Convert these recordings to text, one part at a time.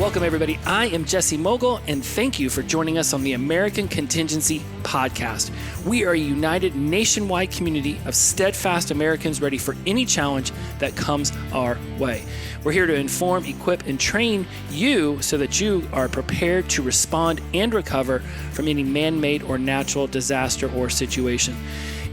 Welcome, everybody. I am Jesse Mogul, and thank you for joining us on the American Contingency Podcast. We are a united nationwide community of steadfast Americans ready for any challenge that comes our way. We're here to inform, equip, and train you so that you are prepared to respond and recover from any man-made or natural disaster or situation.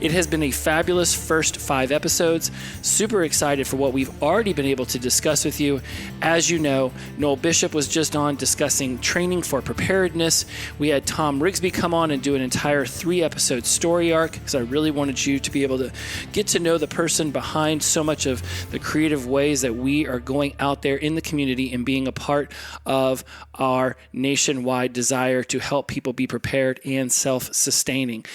It has been a fabulous first 5 episodes. Super excited for what we've already been able to discuss with you. As you know, Noel Bishop was just on discussing training for preparedness. We had Tom Rigsby come on and do an entire 3-episode story arc because I really wanted you to be able to get to know the person behind so much of the creative ways that we are going out there in the community and being a part of our nationwide desire to help people be prepared and self-sustaining.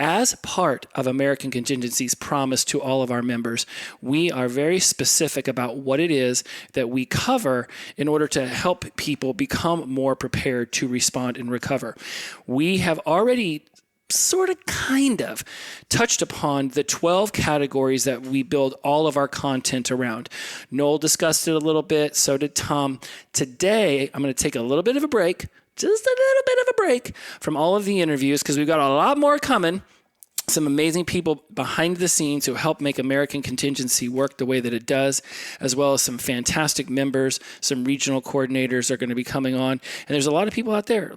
As part of American Contingency's promise to all of our members, we are very specific about what it is that we cover in order to help people become more prepared to respond and recover. We have already kind of touched upon the 12 categories that we build all of our content around. Noel discussed it a little bit, so did Tom. Today, I'm going to take a little bit of a break, just a little bit of a break from all of the interviews because we've got a lot more coming. Some amazing people behind the scenes who help make American Contingency work the way that it does, as well as some fantastic members, some regional coordinators are going to be coming on. And there's a lot of people out there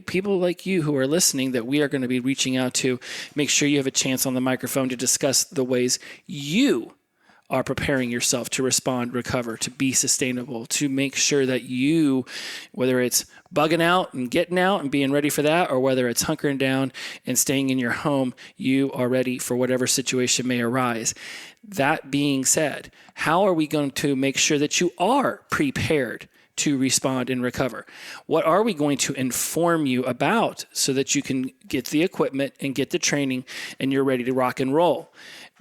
people like you who are listening that we are going to be reaching out to. Make sure you have a chance on the microphone to discuss the ways you are preparing yourself to respond, recover, to be sustainable, to make sure that you, whether it's bugging out and getting out and being ready for that, or whether it's hunkering down and staying in your home, you are ready for whatever situation may arise. That being said, how are we going to make sure that you are prepared to respond and recover? What are we going to inform you about so that you can get the equipment and get the training and you're ready to rock and roll?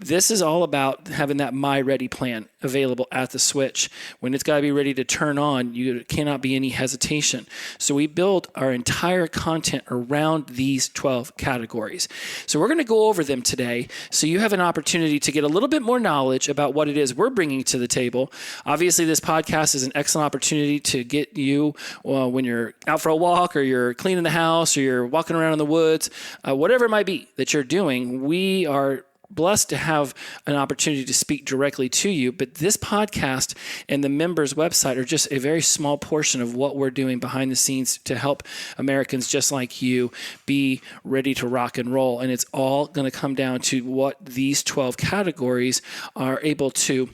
This is all about having that My Ready plan available at the switch. When it's got to be ready to turn on, you cannot be any hesitation. So we build our entire content around these 12 categories. So we're going to go over them today so you have an opportunity to get a little bit more knowledge about what it is we're bringing to the table. Obviously, this podcast is an excellent opportunity to get you when you're out for a walk or you're cleaning the house or you're walking around in the woods, whatever it might be that you're doing. We are blessed to have an opportunity to speak directly to you, but this podcast and the members' website are just a very small portion of what we're doing behind the scenes to help Americans just like you be ready to rock and roll. And it's all going to come down to what these 12 categories are able to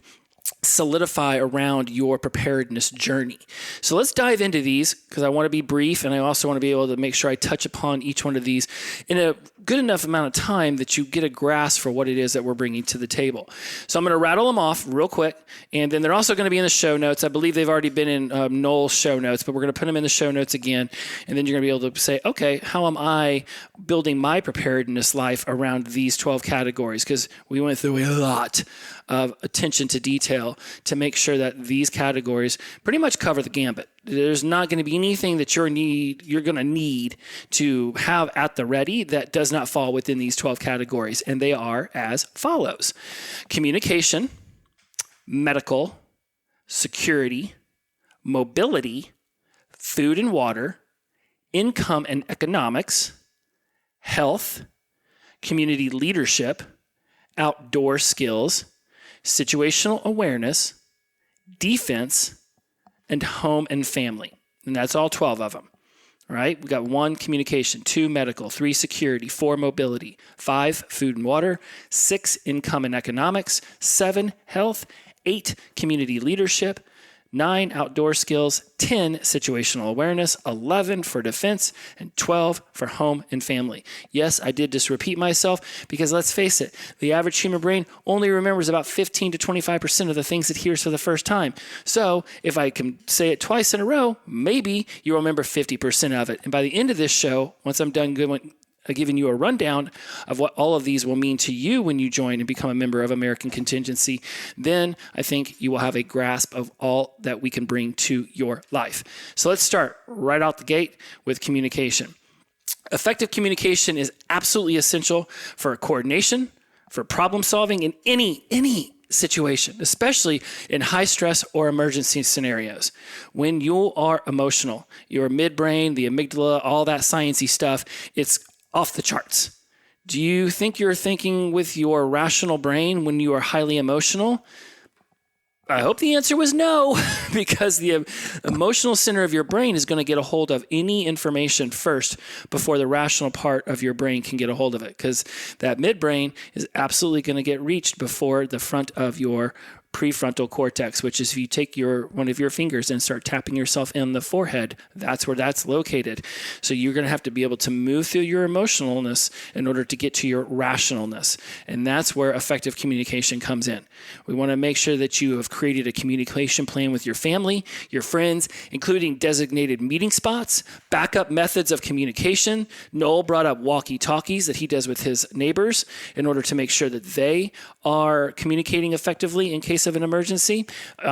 solidify around your preparedness journey. So let's dive into these because I want to be brief and I also want to be able to make sure I touch upon each one of these in a good enough amount of time that you get a grasp for what it is that we're bringing to the table. So I'm going to rattle them off real quick, and then they're also going to be in the show notes. I believe they've already been in Noel's show notes, but we're going to put them in the show notes again, and then you're going to be able to say, okay, how am I building my preparedness life around these 12 categories? Because we went through a lot of attention to detail to make sure that these categories pretty much cover the gambit. There's not going to be anything that you're going to need to have at the ready that does not fall within these 12 categories, and they are as follows: communication, medical, security, mobility, food and water, income and economics, health, community leadership, outdoor skills, situational awareness, defense, and home and family. And that's all 12 of them. All right, we got 1, communication, 2, medical, 3, security, 4, mobility, 5, food and water, 6, income and economics, 7, health, 8, community leadership, 9, outdoor skills, 10, situational awareness, 11 for defense, and 12 for home and family. Yes, I did just repeat myself because let's face it, the average human brain only remembers about 15 to 25% of the things it hears for the first time. So if I can say it twice in a row, maybe you'll remember 50% of it. And by the end of this show, once I'm done giving you a rundown of what all of these will mean to you when you join and become a member of American Contingency, then I think you will have a grasp of all that we can bring to your life. So let's start right out the gate with communication. Effective communication is absolutely essential for coordination, for problem solving, in any situation, especially in high stress or emergency scenarios. When you are emotional, your midbrain, the amygdala, all that sciencey stuff, it's off the charts. Do you think you're thinking with your rational brain when you are highly emotional? I hope the answer was no, because the emotional center of your brain is going to get a hold of any information first before the rational part of your brain can get a hold of it, because that midbrain is absolutely going to get reached before the front of your prefrontal cortex, which is if you take one of your fingers and start tapping yourself in the forehead, that's where that's located. So you're going to have to be able to move through your emotionalness in order to get to your rationalness. And that's where effective communication comes in. We want to make sure that you have created a communication plan with your family, your friends, including designated meeting spots, backup methods of communication. Noel brought up walkie-talkies that he does with his neighbors in order to make sure that they are communicating effectively in case of an emergency.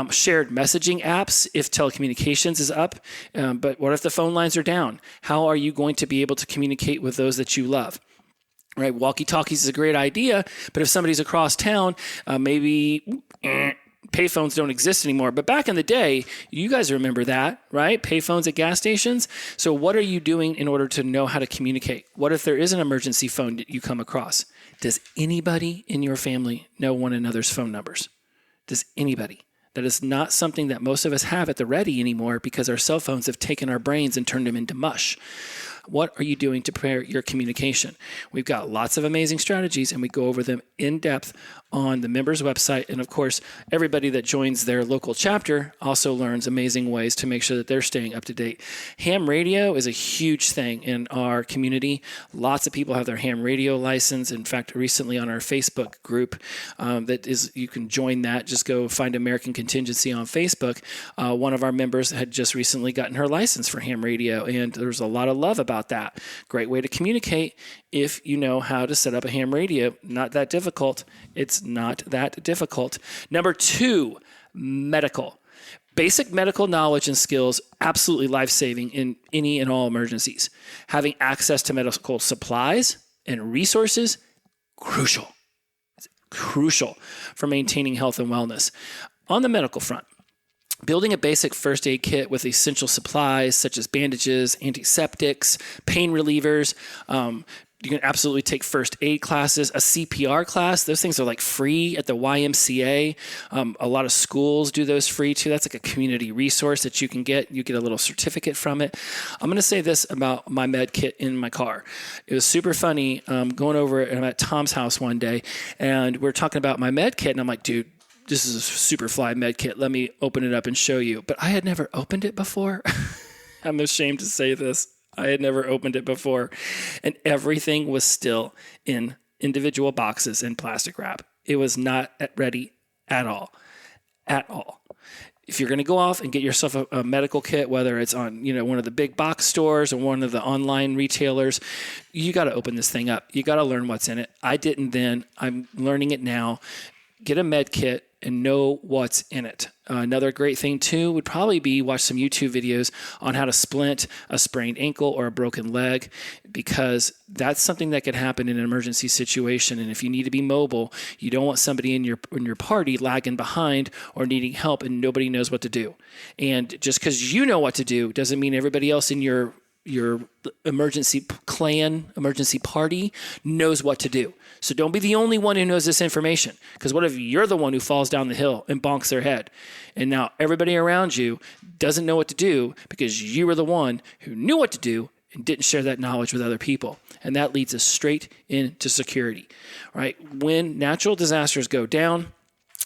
Shared messaging apps if telecommunications is up. But what if the phone lines are down? How are you going to be able to communicate with those that you love? Right, walkie-talkies is a great idea, but if somebody's across town, maybe payphones don't exist anymore. But back in the day, you guys remember that, right? Payphones at gas stations. So what are you doing in order to know how to communicate? What if there is an emergency phone that you come across? Does anybody in your family know one another's phone numbers? Does anybody? That is not something that most of us have at the ready anymore because our cell phones have taken our brains and turned them into mush. What are you doing to prepare your communication? We've got lots of amazing strategies, and we go over them in depth on the members' website. And of course, everybody that joins their local chapter also learns amazing ways to make sure that they're staying up to date. Ham radio is a huge thing in our community. Lots of people have their ham radio license. In fact, recently on our Facebook group, you can join that. Just go find American Contingency on Facebook. One of our members had just recently gotten her license for ham radio, and there's a lot of love about that. Great way to communicate if you know how to set up a ham radio. Not that difficult. It's not that difficult. Number 2, medical. Basic medical knowledge and skills, absolutely life-saving in any and all emergencies. Having access to medical supplies and resources, crucial. It's crucial for maintaining health and wellness. On the medical front, building a basic first aid kit with essential supplies such as bandages, antiseptics, pain relievers. You can absolutely take first aid classes, a CPR class. Those things are like free at the YMCA. A lot of schools do those free too. That's like a community resource that you can get. You get a little certificate from it. I'm going to say this about my med kit in my car. It was super funny going over it. I'm at Tom's house one day, and we're talking about my med kit, and I'm like, dude, this is a Superfly med kit. Let me open it up and show you. But I had never opened it before. I'm ashamed to say this. I had never opened it before. And everything was still in individual boxes in plastic wrap. It was not ready at all. At all. If you're going to go off and get yourself a medical kit, whether it's on one of the big box stores or one of the online retailers, you got to open this thing up. You got to learn what's in it. I didn't then. I'm learning it now. Get a med kit and know what's in it. Another great thing too would probably be watch some YouTube videos on how to splint a sprained ankle or a broken leg, because that's something that could happen in an emergency situation. And if you need to be mobile, you don't want somebody in your party lagging behind or needing help and nobody knows what to do. And just because you know what to do doesn't mean everybody else in your emergency party knows what to do. So don't be the only one who knows this information, because what if you're the one who falls down the hill and bonks their head? And now everybody around you doesn't know what to do because you were the one who knew what to do and didn't share that knowledge with other people. And that leads us straight into security, right? When natural disasters go down,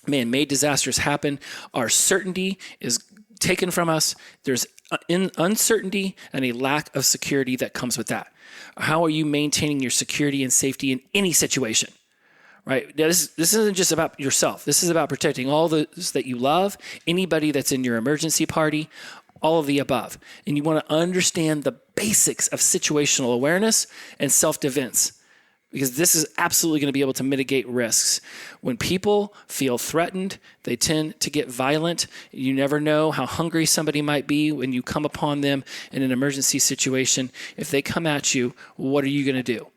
man-made disasters happen, our certainty is taken from us. There's uncertainty and a lack of security that comes with that. How are you maintaining your security and safety in any situation? Right? Now, this isn't just about yourself. This is about protecting all those that you love, anybody that's in your emergency party, all of the above. And you want to understand the basics of situational awareness and self-defense, because this is absolutely going to be able to mitigate risks. When people feel threatened, they tend to get violent. You never know how hungry somebody might be when you come upon them in an emergency situation. If they come at you, what are you going to do?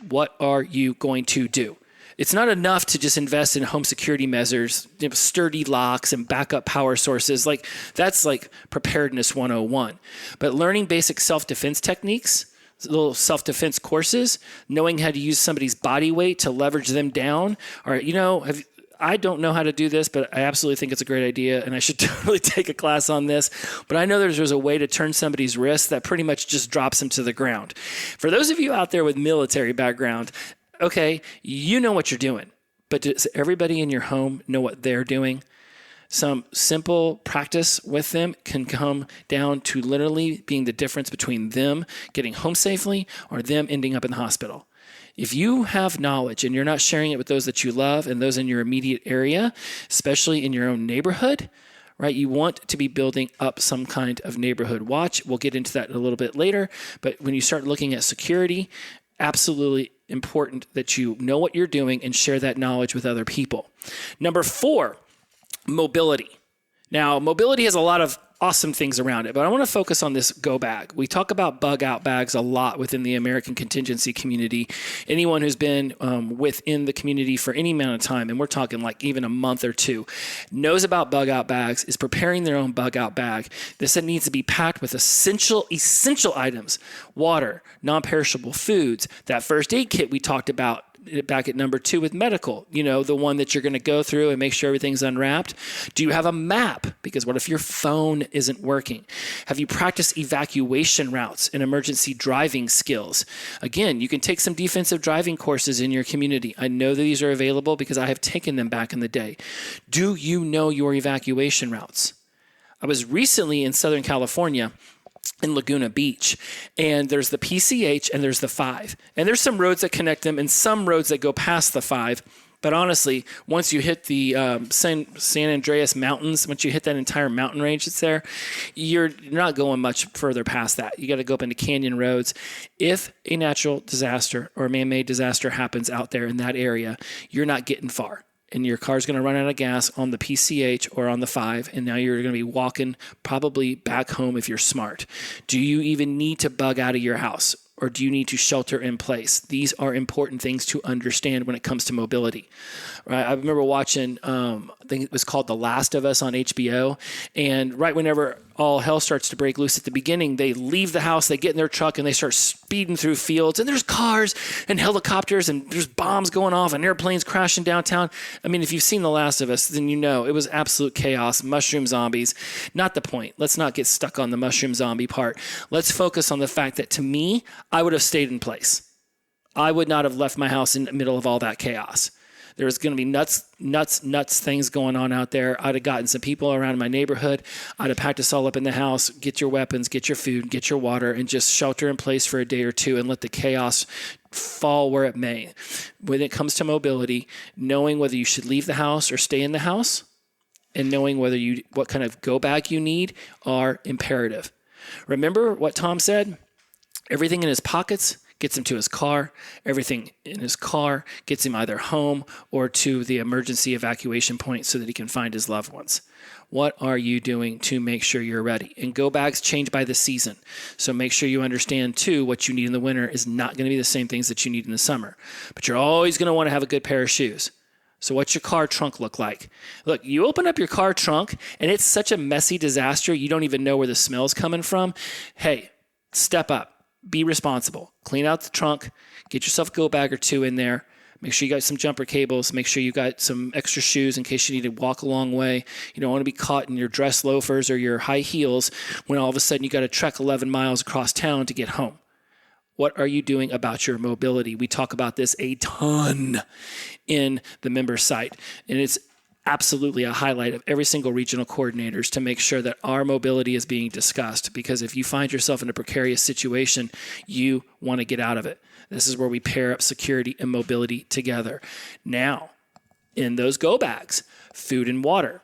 What are you going to do? It's not enough to just invest in home security measures, sturdy locks and backup power sources. Like that's like preparedness 101. But learning basic self-defense techniques, little self-defense courses, knowing how to use somebody's body weight to leverage them down, or, I don't know how to do this, but I absolutely think it's a great idea, and I should totally take a class on this. But I know there's a way to turn somebody's wrist that pretty much just drops them to the ground. For those of you out there with military background, okay, you know what you're doing, but does everybody in your home know what they're doing? Some simple practice with them can come down to literally being the difference between them getting home safely or them ending up in the hospital. If you have knowledge and you're not sharing it with those that you love and those in your immediate area, especially in your own neighborhood, right? You want to be building up some kind of neighborhood watch. We'll get into that a little bit later. But when you start looking at security, absolutely important that you know what you're doing and share that knowledge with other people. Number 4, mobility. Now, mobility has a lot of awesome things around it, but I want to focus on this go bag. We talk about bug out bags a lot within the American contingency community. Anyone who's been within the community for any amount of time, and we're talking like even a month or 2, knows about bug out bags, is preparing their own bug out bag. This needs to be packed with essential items: water, non-perishable foods, that first aid kit we talked about back at number 2 with medical, the one that you're going to go through and make sure everything's unwrapped. Do you have a map? Because what if your phone isn't working? Have you practiced evacuation routes and emergency driving skills? Again, you can take some defensive driving courses in your community. I know that these are available because I have taken them back in the day. Do you know your evacuation routes? I was recently in Southern California in Laguna Beach, and there's the PCH and there's the 5. And there's some roads that connect them and some roads that go past the 5. But honestly, once you hit the San Andreas Mountains, once you hit that entire mountain range that's there, you're not going much further past that. You got to go up into canyon roads. If a natural disaster or a man-made disaster happens out there in that area, you're not getting far. And your car's going to run out of gas on the PCH or on the 5, and now you're going to be walking probably back home if you're smart. Do you even need to bug out of your house, or do you need to shelter in place? These are important things to understand when it comes to mobility. Right? I remember watching, I think it was called The Last of Us on HBO, and right whenever all hell starts to break loose at the beginning, they leave the house, they get in their truck, and they start speeding through fields, and there's cars and helicopters, and there's bombs going off, and airplanes crashing downtown. I mean, if you've seen The Last of Us, then you know it was absolute chaos, mushroom zombies. Not the point. Let's not get stuck on the mushroom zombie part. Let's focus on the fact that, to me, I would have stayed in place. I would not have left my house in the middle of all that chaos. There was going to be nuts things going on out there. I'd have gotten some people around my neighborhood. I'd have packed us all up in the house, get your weapons, get your food, get your water, and just shelter in place for a day or 2 and let the chaos fall where it may. When it comes to mobility, knowing whether you should leave the house or stay in the house, and knowing what kind of go bag you need are imperative. Remember what Tom said? Everything in his pockets gets him to his car. Everything in his car gets him either home or to the emergency evacuation point so that he can find his loved ones. What are you doing to make sure you're ready? And go bags change by the season. So make sure you understand, too, what you need in the winter is not going to be the same things that you need in the summer. But you're always going to want to have a good pair of shoes. So what's your car trunk look like? Look, you open up your car trunk, and it's such a messy disaster, you don't even know where the smell's coming from. Hey, step up. Be responsible. Clean out the trunk. Get yourself a go bag or 2 in there. Make sure you got some jumper cables. Make sure you got some extra shoes in case you need to walk a long way. You don't want to be caught in your dress loafers or your high heels when all of a sudden you got to trek 11 miles across town to get home. What are you doing about your mobility? We talk about this a ton in the member site, and it's absolutely a highlight of every single regional coordinators to make sure that our mobility is being discussed, because if you find yourself in a precarious situation, you want to get out of it. This is where we pair up security and mobility together. Now, in those go bags, food and water.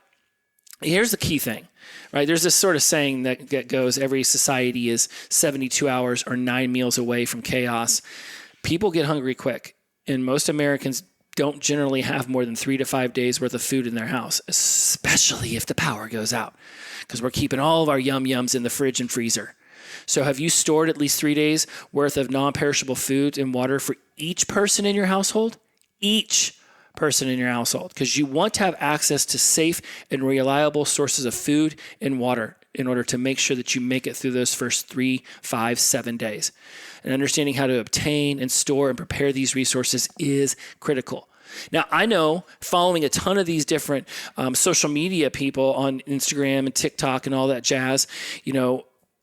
Here's the key thing, right? There's this sort of saying that goes, every society is 72 hours or 9 meals away from chaos. People get hungry quick, and most Americans don't generally have more than 3 to 5 days worth of food in their house, especially if the power goes out, because we're keeping all of our yum-yums in the fridge and freezer. So have you stored at least 3 days worth of non-perishable food and water for each person in your household? Each person in your household because you want to have access to safe and reliable sources of food and water in order to make sure that you make it through those first 3, 5, 7 days. And understanding how to obtain and store and prepare these resources is critical. Now, I know following a ton of these different social media people on Instagram and TikTok and all that jazz,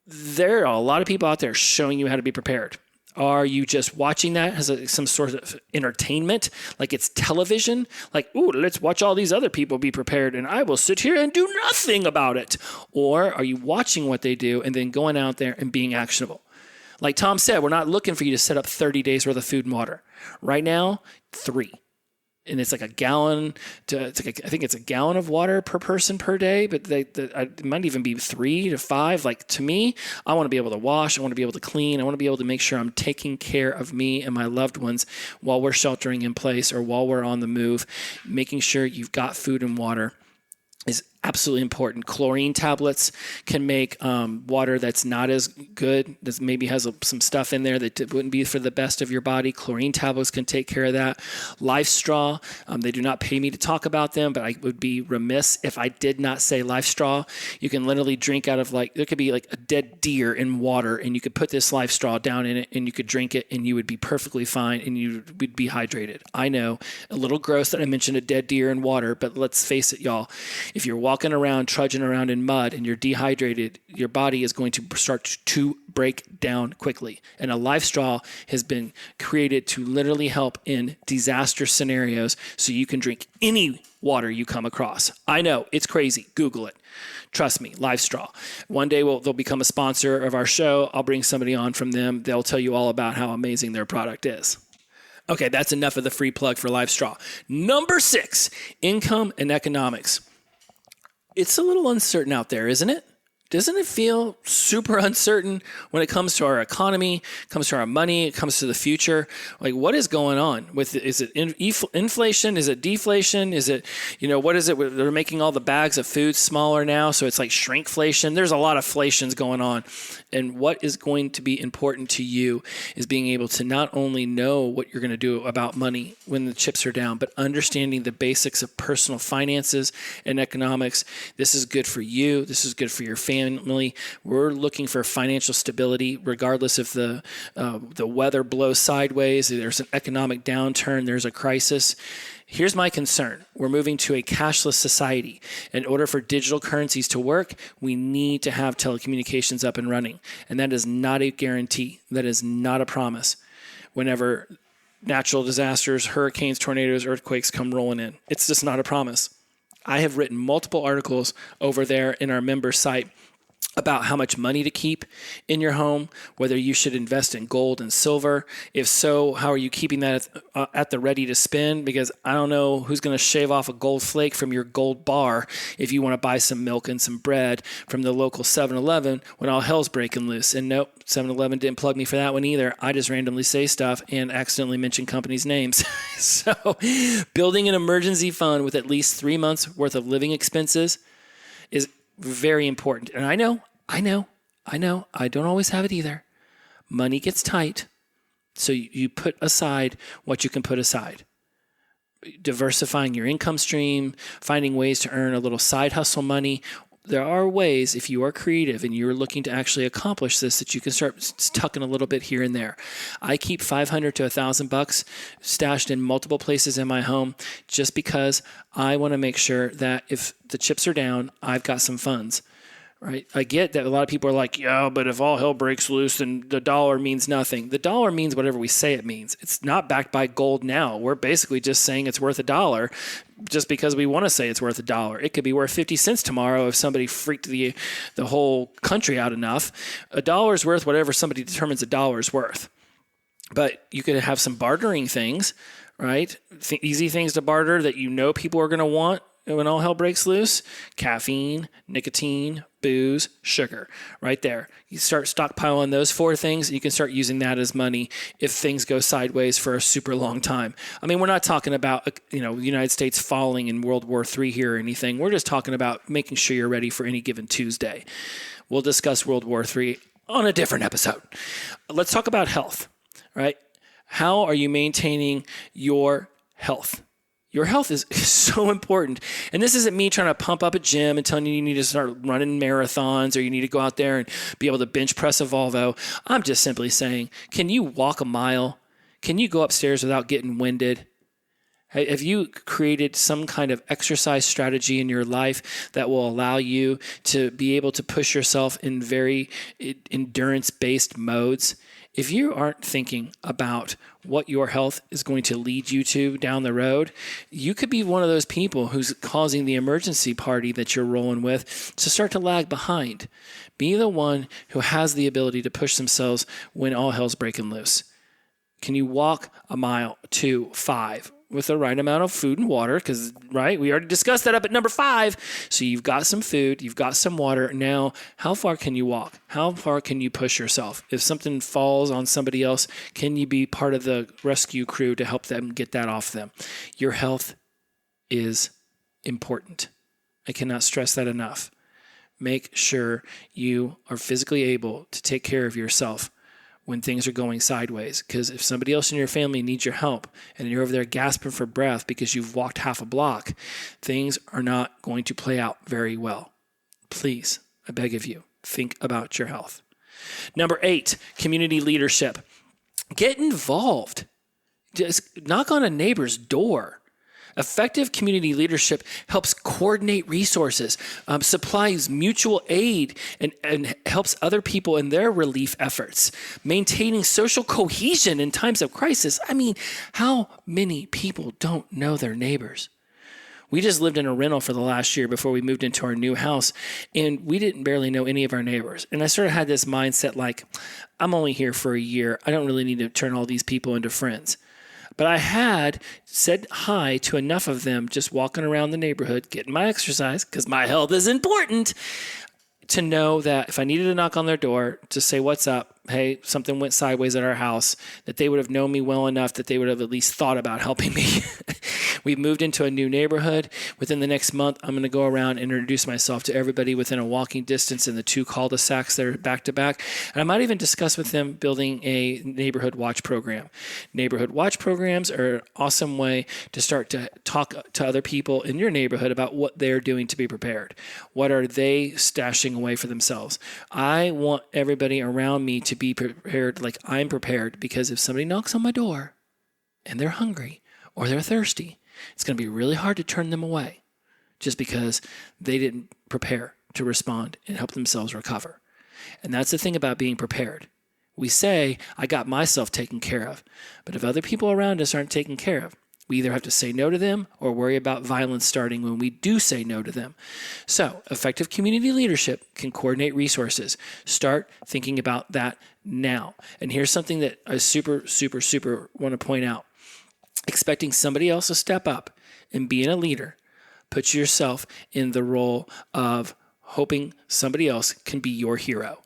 there are a lot of people out there showing you how to be prepared. Are you just watching that as some sort of entertainment, like it's television? Like, ooh, let's watch all these other people be prepared and I will sit here and do nothing about it. Or are you watching what they do and then going out there and being actionable? Like Tom said, we're not looking for you to set up 30 days worth of food and water. Right now, 3. And it's like a gallon I think it's a gallon of water per person per day, but it might even be 3 to 5. Like to me, I want to be able to wash. I want to be able to clean. I want to be able to make sure I'm taking care of me and my loved ones while we're sheltering in place or while we're on the move. Making sure you've got food and water is absolutely important. Chlorine tablets can make water that's not as good, that maybe has some stuff in there that wouldn't be for the best of your body. Chlorine tablets can take care of that. Life Straw, they do not pay me to talk about them, but I would be remiss if I did not say Life Straw. You can literally drink out of there could be like a dead deer in water, and you could put this Life Straw down in it, and you could drink it, and you would be perfectly fine, and you would be hydrated. I know, a little gross that I mentioned a dead deer in water, but let's face it, y'all. If you're walking around, trudging around in mud and you're dehydrated, your body is going to start to break down quickly. And a Life Straw has been created to literally help in disaster scenarios so you can drink any water you come across. I know, it's crazy. Google it. Trust me, Life Straw. One day they'll become a sponsor of our show. I'll bring somebody on from them. They'll tell you all about how amazing their product is. Okay, that's enough of the free plug for Life Straw. Number 6, income and economics. It's a little uncertain out there, isn't it? Doesn't it feel super uncertain when it comes to our economy, comes to our money, it comes to the future? Like, what is going on with it? Is it inflation? Is it deflation? Is it, what is it? They're making all the bags of food smaller now, so it's like shrinkflation. There's a lot of flations going on. And what is going to be important to you is being able to not only know what you're going to do about money when the chips are down, but understanding the basics of personal finances and economics. This is good for you. This is good for your family. We're looking for financial stability, regardless if the weather blows sideways, there's an economic downturn, there's a crisis. Here's my concern. We're moving to a cashless society. In order for digital currencies to work, we need to have telecommunications up and running. And that is not a guarantee. That is not a promise. Whenever natural disasters, hurricanes, tornadoes, earthquakes come rolling in, it's just not a promise. I have written multiple articles over there in our member site about how much money to keep in your home, whether you should invest in gold and silver. If so, how are you keeping that at the ready to spend? Because I don't know who's going to shave off a gold flake from your gold bar if you want to buy some milk and some bread from the local 7-Eleven when all hell's breaking loose. And nope, 7-Eleven didn't plug me for that one either. I just randomly say stuff and accidentally mention companies' names. So building an emergency fund with at least 3 months worth of living expenses is very important. And I know, I don't always have it either. Money gets tight. So you put aside what you can put aside. Diversifying your income stream, finding ways to earn a little side hustle money. There are ways, if you are creative and you're looking to actually accomplish this, that you can start tucking a little bit here and there. I keep $500 to $1,000 stashed in multiple places in my home just because I want to make sure that if the chips are down, I've got some funds. Right? I get that a lot of people are like, yeah, but if all hell breaks loose, then the dollar means nothing. The dollar means whatever we say it means. It's not backed by gold now. We're basically just saying it's worth $1 just because we want to say it's worth $1. It could be worth 50 cents tomorrow if somebody freaked the whole country out enough. $1 is worth whatever somebody determines $1 is worth. But you could have some bartering things, right? Easy things to barter that people are going to want when all hell breaks loose. Caffeine, nicotine, booze, sugar, right there. You start stockpiling those 4 things, you can start using that as money if things go sideways for a super long time. I mean, we're not talking about, the United States falling in World War III here or anything. We're just talking about making sure you're ready for any given Tuesday. We'll discuss World War III on a different episode. Let's talk about health, right? How are you maintaining your health? Your health is so important. And this isn't me trying to pump up a gym and telling you need to start running marathons or you need to go out there and be able to bench press a Volvo. I'm just simply saying, can you walk a mile? Can you go upstairs without getting winded? Have you created some kind of exercise strategy in your life that will allow you to be able to push yourself in very endurance-based modes? If you aren't thinking about what your health is going to lead you to down the road, you could be one of those people who's causing the emergency party that you're rolling with to start to lag behind. Be the one who has the ability to push themselves when all hell's breaking loose. Can you walk a mile, 2, 5? With the right amount of food and water, because, right, we already discussed that up at number 5. So you've got some food, you've got some water. Now, how far can you walk? How far can you push yourself? If something falls on somebody else, can you be part of the rescue crew to help them get that off them? Your health is important. I cannot stress that enough. Make sure you are physically able to take care of yourself when things are going sideways. Because if somebody else in your family needs your help and you're over there gasping for breath because you've walked half a block, things are not going to play out very well. Please, I beg of you, think about your health. Number 8, community leadership. Get involved. Just knock on a neighbor's door. Effective community leadership helps coordinate resources, supplies mutual aid, and helps other people in their relief efforts. Maintaining social cohesion in times of crisis. I mean, how many people don't know their neighbors? We just lived in a rental for the last year before we moved into our new house, and we didn't barely know any of our neighbors. And I sort of had this mindset like, I'm only here for a year. I don't really need to turn all these people into friends. But I had said hi to enough of them just walking around the neighborhood, getting my exercise, because my health is important, to know that if I needed to knock on their door to say, what's up? Hey, something went sideways at our house, that they would have known me well enough that they would have at least thought about helping me. We've moved into a new neighborhood. Within the next month, I'm going to go around and introduce myself to everybody within a walking distance in the 2 cul-de-sacs that are back to back. And I might even discuss with them building a neighborhood watch program. Neighborhood watch programs are an awesome way to start to talk to other people in your neighborhood about what they're doing to be prepared. What are they stashing away for themselves? I want everybody around me to be prepared like I'm prepared, because if somebody knocks on my door and they're hungry or they're thirsty, it's going to be really hard to turn them away just because they didn't prepare to respond and help themselves recover. And that's the thing about being prepared. We say, I got myself taken care of. But if other people around us aren't taken care of, we either have to say no to them or worry about violence starting when we do say no to them. So effective community leadership can coordinate resources. Start thinking about that now. And here's something that I super want to point out. Expecting somebody else to step up and being a leader puts yourself in the role of hoping somebody else can be your hero.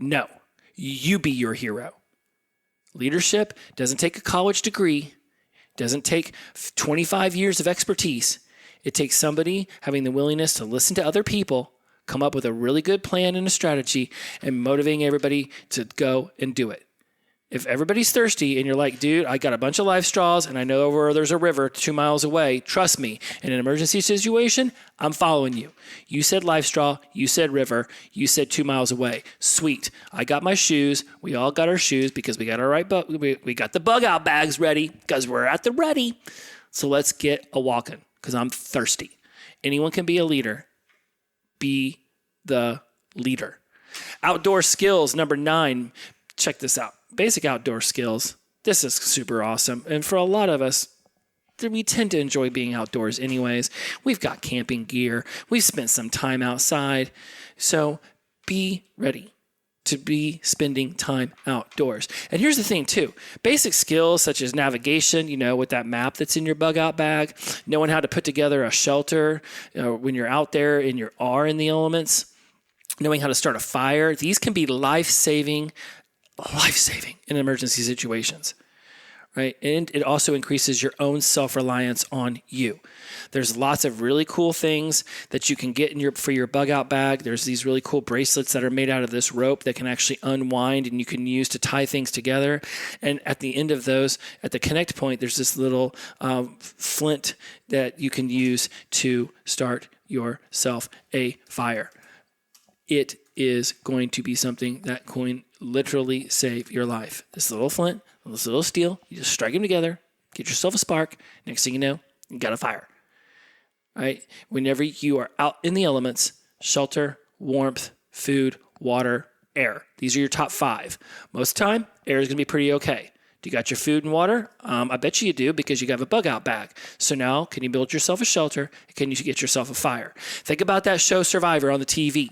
No, you be your hero. Leadership doesn't take a college degree, doesn't take 25 years of expertise. It takes somebody having the willingness to listen to other people, come up with a really good plan and a strategy, and motivating everybody to go and do it. If everybody's thirsty and you're like, dude, I got a bunch of life straws and I know where there's a river 2 miles away, trust me, in an emergency situation, I'm following you. You said life straw, you said river, you said 2 miles away. Sweet. I got my shoes. We all got our shoes because we got our we got the bug out bags ready because we're at the ready. So let's get a walking because I'm thirsty. Anyone can be a leader. Be the leader. Outdoor skills, number 9. Check this out. Basic outdoor skills. This is super awesome. And for a lot of us, we tend to enjoy being outdoors anyways. We've got camping gear. We've spent some time outside. So be ready to be spending time outdoors. And here's the thing too. Basic skills such as navigation, with that map that's in your bug out bag, knowing how to put together a shelter when you're out there and you are in the elements, knowing how to start a fire. These can be life-saving in emergency situations. right? And it also increases your own self-reliance on you. There's lots of really cool things that you can get for your bug out bag. There's these really cool bracelets that are made out of this rope that can actually unwind and you can use to tie things together. And at the end of those, at the connect point, there's this little flint that you can use to start yourself a fire. It is going to be something that can literally save your life. This little flint, this little steel, you just strike them together, get yourself a spark. Next thing you know, you got a fire. Right? Whenever you are out in the elements, shelter, warmth, food, water, air. These are your top 5. Most of the time, air is going to be pretty okay. Do you got your food and water? I bet you do because you have a bug out bag. So now, can you build yourself a shelter? Can you get yourself a fire? Think about that show Survivor on the TV,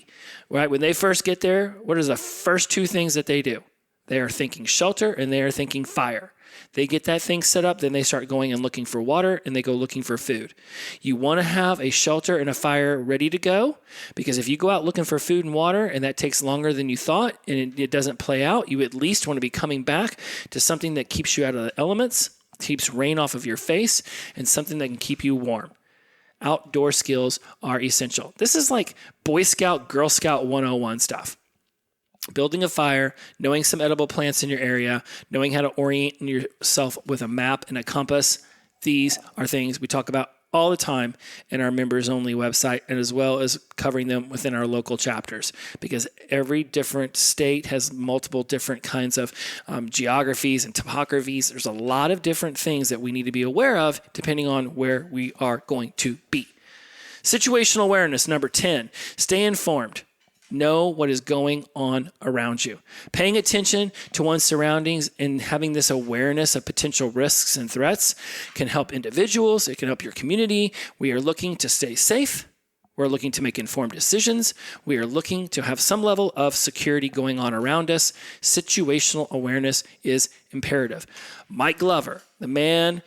right? When they first get there, what are the first 2 things that they do? They are thinking shelter and they are thinking fire. They get that thing set up, then they start going and looking for water, and they go looking for food. You want to have a shelter and a fire ready to go, because if you go out looking for food and water, and that takes longer than you thought, and it doesn't play out, you at least want to be coming back to something that keeps you out of the elements, keeps rain off of your face, and something that can keep you warm. Outdoor skills are essential. This is like Boy Scout, Girl Scout 101 stuff. Building a fire, knowing some edible plants in your area, knowing how to orient yourself with a map and a compass. These are things we talk about all the time in our members-only website, and as well as covering them within our local chapters, because every different state has multiple different kinds of geographies and topographies. There's a lot of different things that we need to be aware of depending on where we are going to be. Situational awareness, number 10, stay informed. Know what is going on around you. Paying attention to one's surroundings and having this awareness of potential risks and threats can help individuals. It can help your community. We are looking to stay safe. We're looking to make informed decisions. We are looking to have some level of security going on around us. Situational awareness is imperative. Mike Glover, the man,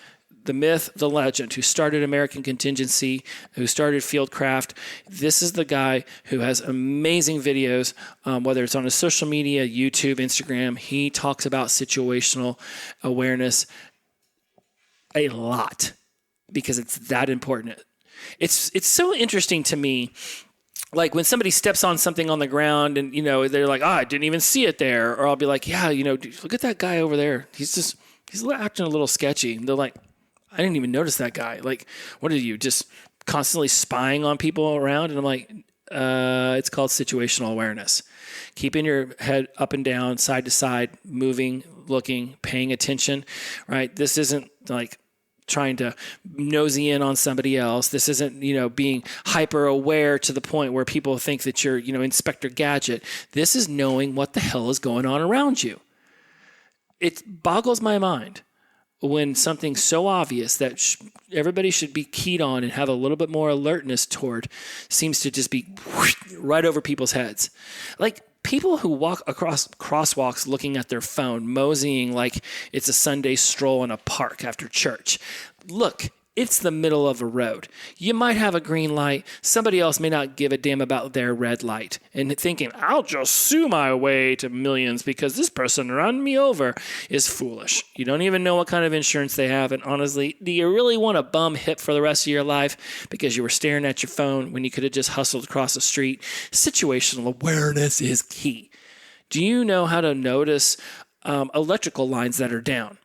the myth, the legend, who started American Contingency, who started Fieldcraft. This is the guy who has amazing videos, whether it's on his social media, YouTube, Instagram. He talks about situational awareness a lot because it's that important. It's so interesting to me. Like when somebody steps on something on the ground and, they're like, I didn't even see it there. Or I'll be like, yeah, look at that guy over there. He's acting a little sketchy. And they're like, I didn't even notice that guy. Like, what are you, just constantly spying on people around? And I'm like, it's called situational awareness. Keeping your head up and down, side to side, moving, looking, paying attention, right? This isn't like trying to nosy in on somebody else. This isn't, being hyper aware to the point where people think that you're, Inspector Gadget. This is knowing what the hell is going on around you. It boggles my mind when something so obvious that everybody should be keyed on and have a little bit more alertness toward seems to just be right over people's heads. Like people who walk across crosswalks looking at their phone, moseying like it's a Sunday stroll in a park after church. Look, it's the middle of a road. You might have a green light. Somebody else may not give a damn about their red light and thinking, I'll just sue my way to millions because this person ran me over is foolish. You don't even know what kind of insurance they have. And honestly, do you really want a bum hip for the rest of your life because you were staring at your phone when you could have just hustled across the street? Situational awareness is key. Do you know how to notice electrical lines that are down?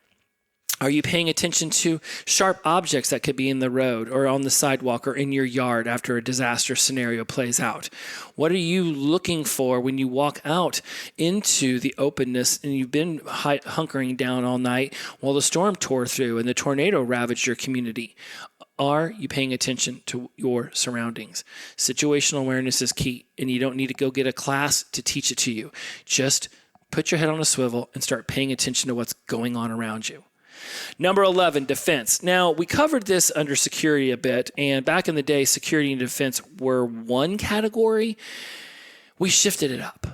Are you paying attention to sharp objects that could be in the road or on the sidewalk or in your yard after a disaster scenario plays out? What are you looking for when you walk out into the openness and you've been hunkering down all night while the storm tore through and the tornado ravaged your community? Are you paying attention to your surroundings? Situational awareness is key, and you don't need to go get a class to teach it to you. Just put your head on a swivel and start paying attention to what's going on around you. Number 11, defense. Now, we covered this under security a bit, and back in the day, security and defense were one category. We shifted it up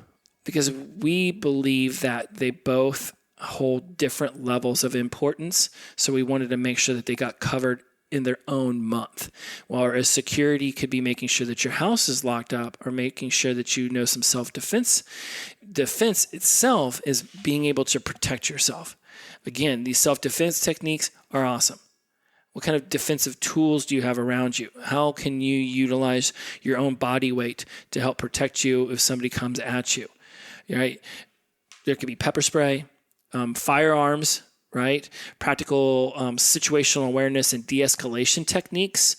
because we believe that they both hold different levels of importance, so we wanted to make sure that they got covered in their own month. Whereas security could be making sure that your house is locked up or making sure that you know some self-defense. Defense itself is being able to protect yourself. Again, these self-defense techniques are awesome. What kind of defensive tools do you have around you? How can you utilize your own body weight to help protect you if somebody comes at you? Right? There could be pepper spray, firearms, right? Practical situational awareness and de-escalation techniques,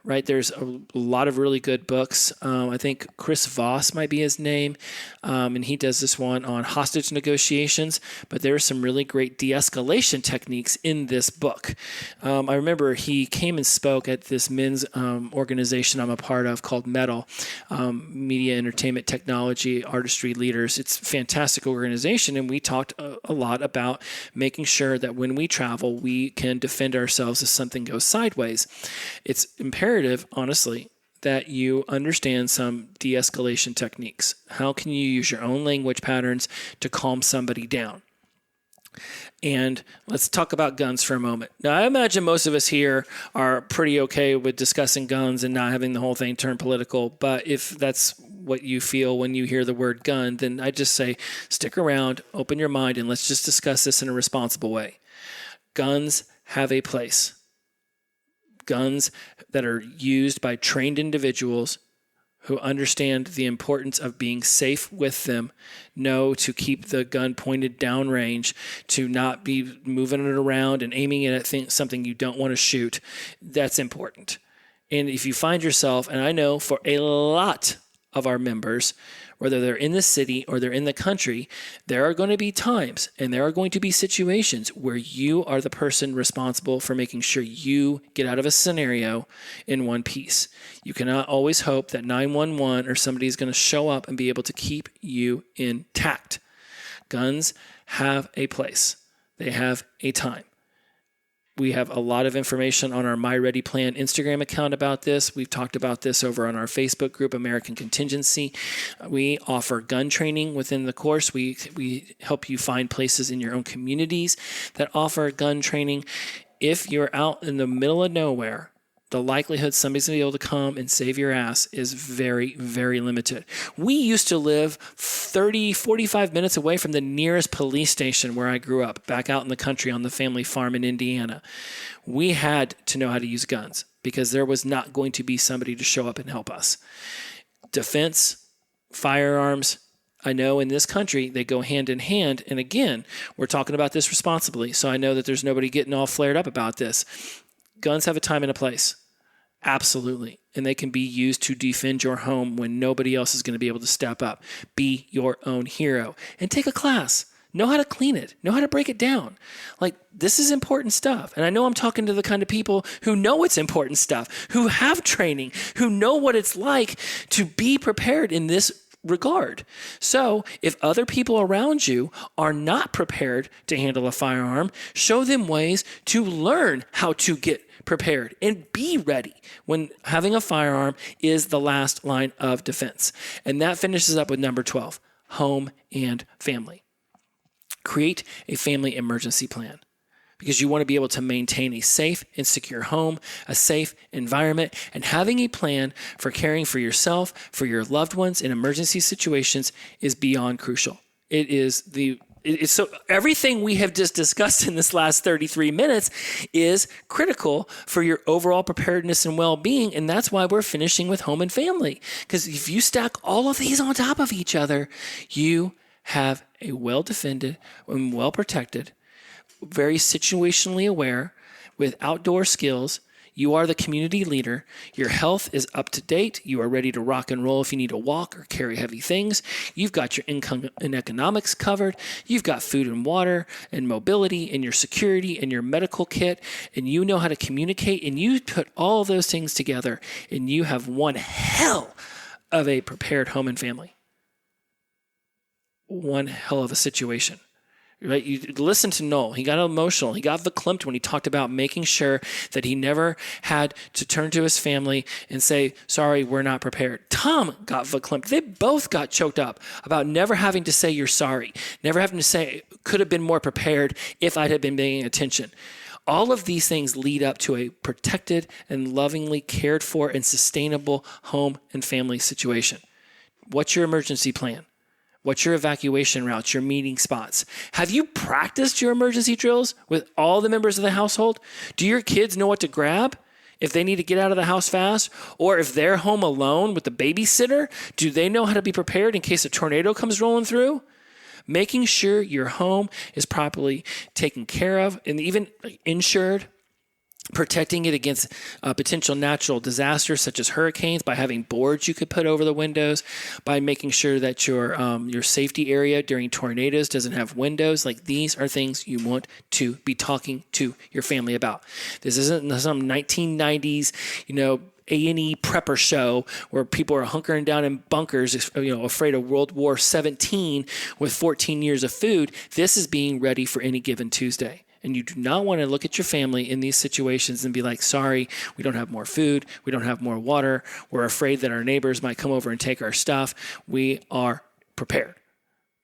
right? There's a lot of really good books. I think Chris Voss might be his name, and he does this one on hostage negotiations, but there are some really great de-escalation techniques in this book. I remember he came and spoke at this men's organization I'm a part of called METAL, Media, Entertainment, Technology, Artistry Leaders. It's a fantastic organization, and we talked a lot about making sure that when we travel, we can defend ourselves if something goes sideways. It's imperative, honestly, that you understand some de-escalation techniques. How can you use your own language patterns to calm somebody down? And let's talk about guns for a moment. Now, I imagine most of us here are pretty okay with discussing guns and not having the whole thing turn political. But if that's what you feel when you hear the word gun, then I just say stick around, open your mind, and let's just discuss this in a responsible way. Guns have a place. Guns that are used by trained individuals who understand the importance of being safe with them, know to keep the gun pointed downrange, to not be moving it around and aiming it at something you don't want to shoot. That's important. And if you find yourself, and I know for a lot of our members, whether they're in the city or they're in the country, there are going to be times and there are going to be situations where you are the person responsible for making sure you get out of a scenario in one piece. You cannot always hope that 911 or somebody is going to show up and be able to keep you intact. Guns have a place. They have a time. We have a lot of information on our My Ready Plan Instagram account about this. We've talked about this over on our Facebook group, American Contingency. We offer gun training within the course. We help you find places in your own communities that offer gun training. If you're out in the middle of nowhere, the likelihood somebody's going to be able to come and save your ass is very, very limited. We used to live 30, 45 minutes away from the nearest police station where I grew up, back out in the country on the family farm in Indiana. We had to know how to use guns because there was not going to be somebody to show up and help us. Defense, firearms, I know in this country they go hand in hand. And again, we're talking about this responsibly. So I know that there's nobody getting all flared up about this. Guns have a time and a place. Absolutely. And they can be used to defend your home when nobody else is going to be able to step up. Be your own hero and take a class. Know how to clean it. Know how to break it down. Like, this is important stuff. And I know I'm talking to the kind of people who know it's important stuff, who have training, who know what it's like to be prepared in this regard. So if other people around you are not prepared to handle a firearm, show them ways to learn how to get prepared and be ready when having a firearm is the last line of defense. And that finishes up with number 12, home and family. Create a family emergency plan because you want to be able to maintain a safe and secure home, a safe environment, and having a plan for caring for yourself, for your loved ones in emergency situations is beyond crucial. So everything we have just discussed in this last 33 minutes is critical for your overall preparedness and well-being, and that's why we're finishing with home and family. Because if you stack all of these on top of each other, you have a well-defended and well-protected, very situationally aware, with outdoor skills. You are the community leader. Your health is up to date. You are ready to rock and roll if you need to walk or carry heavy things. You've got your income and economics covered. You've got food and water and mobility and your security and your medical kit, and you know how to communicate, and you put all those things together, and you have one hell of a prepared home and family. One hell of a situation. Right? You listen to Noel. He got emotional. He got verklempt when he talked about making sure that he never had to turn to his family and say, sorry, we're not prepared. Tom got verklempt. They both got choked up about never having to say you're sorry, never having to say, could have been more prepared if I had been paying attention. All of these things lead up to a protected and lovingly cared for and sustainable home and family situation. What's your emergency plan? What's your evacuation routes, your meeting spots? Have you practiced your emergency drills with all the members of the household? Do your kids know what to grab if they need to get out of the house fast? Or if they're home alone with the babysitter, do they know how to be prepared in case a tornado comes rolling through? Making sure your home is properly taken care of and even insured. Protecting it against potential natural disasters such as hurricanes by having boards you could put over the windows, by making sure that your safety area during tornadoes doesn't have windows. Like, these are things you want to be talking to your family about. This isn't some 1990s, A&E prepper show where people are hunkering down in bunkers, afraid of World War XVII with 14 years of food. This is being ready for any given Tuesday. And you do not want to look at your family in these situations and be like, sorry, we don't have more food. We don't have more water. We're afraid that our neighbors might come over and take our stuff. We are prepared.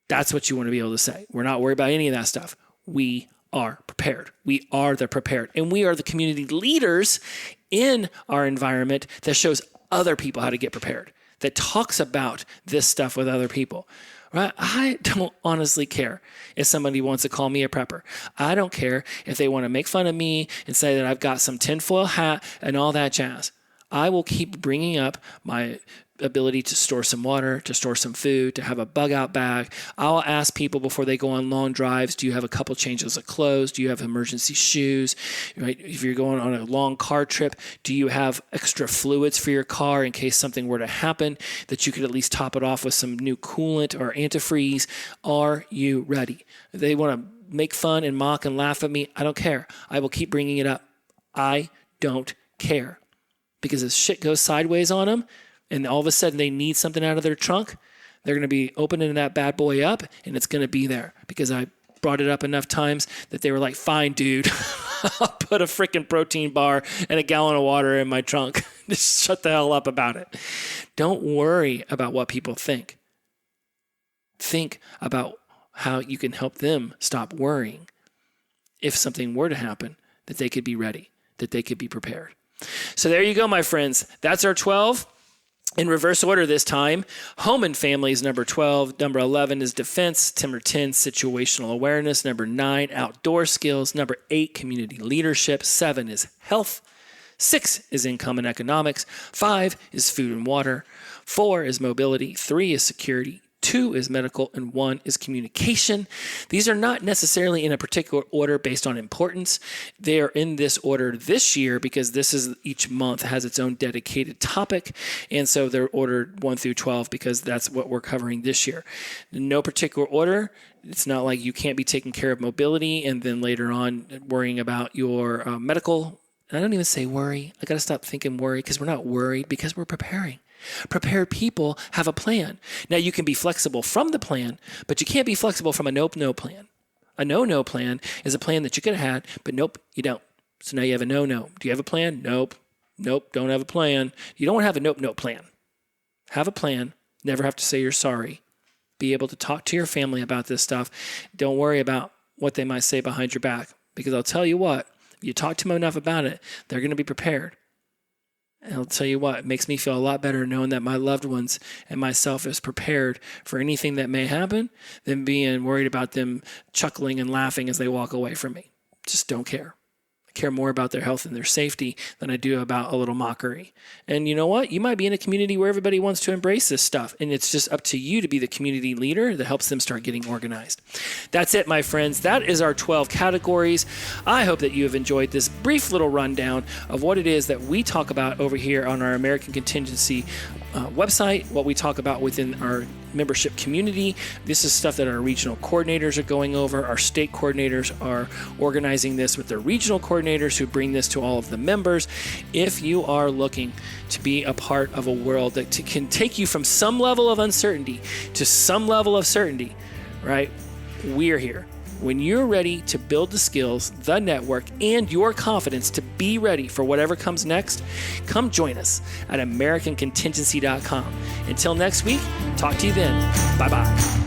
That's what you want to be able to say. We're not worried about any of that stuff. We are prepared. We are the prepared. And we are the community leaders in our environment that shows other people how to get prepared, that talks about this stuff with other people. Right? I don't honestly care if somebody wants to call me a prepper. I don't care if they want to make fun of me and say that I've got some tinfoil hat and all that jazz. I will keep bringing up my ability to store some water, to store some food, to have a bug out bag. I'll ask people before they go on long drives, do you have a couple changes of clothes? Do you have emergency shoes? Right? If you're going on a long car trip, do you have extra fluids for your car in case something were to happen, that you could at least top it off with some new coolant or antifreeze? Are you ready? If they want to make fun and mock and laugh at me, I don't care. I will keep bringing it up. I don't care. Because if shit goes sideways on them, and all of a sudden they need something out of their trunk, they're going to be opening that bad boy up, and it's going to be there because I brought it up enough times that they were like, fine, dude, I'll put a freaking protein bar and a gallon of water in my trunk. Just shut the hell up about it. Don't worry about what people think. Think about how you can help them stop worrying. If something were to happen, that they could be ready, that they could be prepared. So there you go, my friends. That's our 12. In reverse order this time. Home and family is number 12. Number 11 is defense. Number 10, situational awareness. Number 9, outdoor skills. Number 8, community leadership. 7 is health. 6 is income and economics. 5 is food and water. 4 is mobility. 3 is security. 2 is medical, and 1 is communication. These are not necessarily in a particular order based on importance. They are in this order this year because each month has its own dedicated topic, and so they're ordered 1 through 12 because that's what we're covering this year. In no particular order. It's not like you can't be taking care of mobility and then later on worrying about your medical. I don't even say worry. I got to stop thinking worry because we're not worried because we're preparing. Prepared people have a plan. Now, you can be flexible from the plan, but you can't be flexible from a no plan. A no plan is a plan that you could have had, but nope, you don't. So now you have a no. Do you have a plan? Nope, don't have a plan. You don't have a nope plan. Have a plan. Never have to say you're sorry. Be able to talk to your family about this stuff. Don't worry about what they might say behind your back, because I'll tell you what, if you talk to them enough about it, they're going to be prepared. And I'll tell you what, it makes me feel a lot better knowing that my loved ones and myself is prepared for anything that may happen than being worried about them chuckling and laughing as they walk away from me. Just don't care. I care more about their health and their safety than I do about a little mockery. And you know what? You might be in a community where everybody wants to embrace this stuff, and it's just up to you to be the community leader that helps them start getting organized. That's it, my friends. That is our 12 categories. I hope that you have enjoyed this brief little rundown of what it is that we talk about over here on our American Contingency website, what we talk about within our membership community. This is stuff that our regional coordinators are going over. Our state coordinators are organizing this with their regional coordinators who bring this to all of the members. If you are looking to be a part of a world that can take you from some level of uncertainty to some level of certainty, right? We're here. When you're ready to build the skills, the network, and your confidence to be ready for whatever comes next, come join us at AmericanContingency.com. Until next week, talk to you then. Bye-bye.